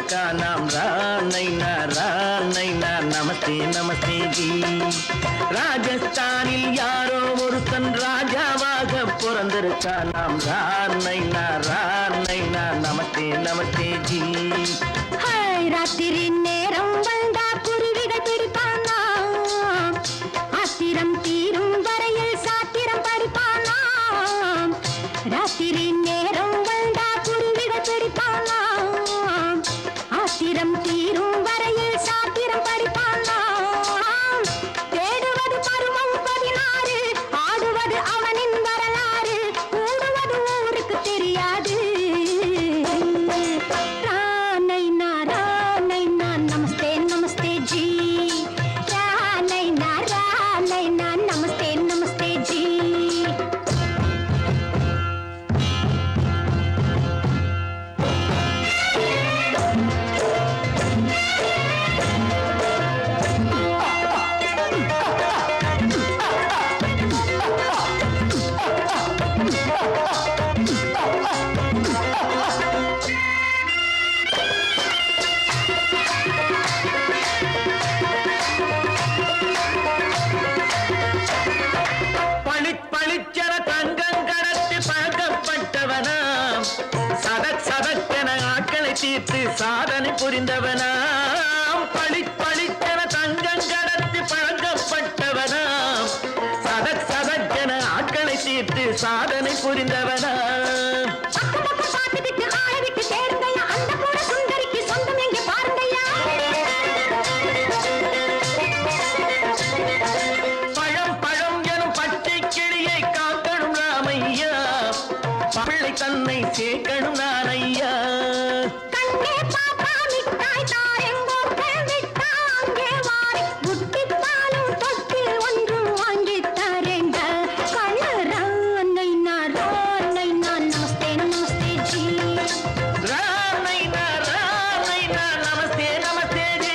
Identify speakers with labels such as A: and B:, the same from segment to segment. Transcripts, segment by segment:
A: பிறந்திருக்கா நாம் ராணைனா நமஸ்தே நமஸ்தே ஜி. ராஜஸ்தானில் யாரோ ஒருத்தன் ராஜாவாக பிறந்திருக்கா நாம் ராணைனா நமஸ்தே நமஸ்தே ஜி.
B: ராத்திரி நேரம் வந்தா குருவிகள் பிடிப்பானா, ஆத்திரம் தீரும் வரையில் சாத்திரம் படிப்பானா. ராத்திரி நேரம் வந்தா குருவிகள் பிடிப்பானா, ஆத்திரம் தீரும் வரையில் சாத்திரம் படிப்பானா. தேடுவது பருவம் 16, ஆடுவது அவனின் வரலாறு, கூடுவது ஊருக்கு தெரியாது. நமஸ்தே நமஸ்தே ஜி. ராணைனா நமஸ்தே நமஸ்தே ஜி.
A: பளிச்சென தங்கம் கடத்தி பழக்கப்பட்டவனாம், சதக்கென ஆட்களை தீர்த்து சாதனை புரிந்தவனாம். பளிச்சென தங்கம் கடத்தி பழக்கப்பட்டவனாம், சதக்கென ஆட்களை தீர்த்து சாதனை புரிந்தவனாம். பள்ளை தன்னை சேர்க்கணும் நான் ஐயா.
B: கண்ணே பாப்பா மிட்டாய் தாரெங்கோ கேள்விட்டா அங்கே வாரி புட்டிப்பாலும் தொட்டு ஒன்று வாங்கி தரேங்க. கண்ணு ராணைனா நமஸ்தே நமஸ்தே ஜி.
A: ராணைனா நமஸ்தே நமஸ்தே ஜி.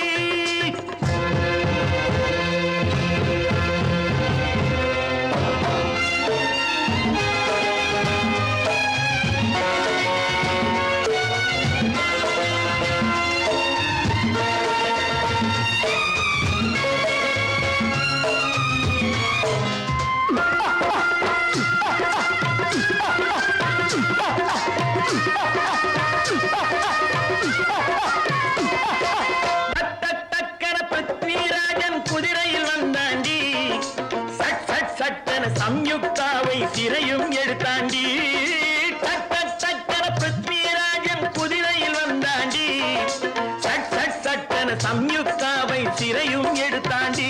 A: குதிரையில் வந்தாண்டி, சட்டென சம்யுக்தாவை சிறையும் எடுத்தாண்டி. பிருத்விராஜன் குதிரையில் வந்தாண்டி, சட்டென சம்யுக்தாவை சிறையும் எடுத்தாண்டி.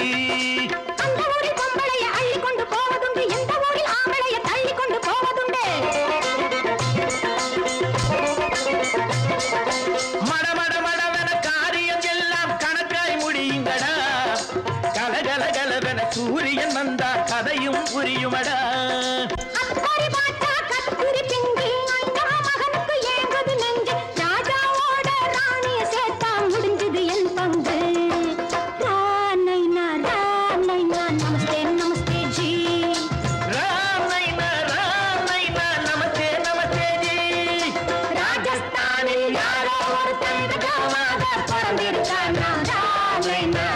B: அந்த ஊரில் பொம்பளைய அள்ளி கொண்டு போவதுண்டு, எந்த ஊரில் ஆம்பளைய தள்ளி கொண்டு போவதுண்டு.
A: மடமடவென காரியம் எல்லாம் கணக்காய் முடியுங்கடா, கலகலகலவென சூரியன் வந்தா கதையும் புரியுமடா.
B: அக்கறை பாட்டா கத்திரி பிங்கி அண்ணா மகனுக்கு ஏங்குது நெஞ்சு, ராஜாவோட ராணிய சேர்த்தா முடிஞ்சது என் பங்கு. ராணைனா நமஸ்தே நமஸ்தே ஜி.
A: ராணைனா நமஸ்தே நமஸ்தே ஜி.
B: ராஜஸ்தானில் யாரோ ஒருத்தன் ராஜாவாக பிறந்திருக்கானா, ராணைனா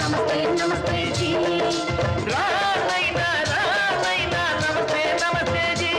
B: நமஸ்தே நமஸ்தே ஜி.
A: ராணைனா நமஸ்தே நமஸ்தே ஜி.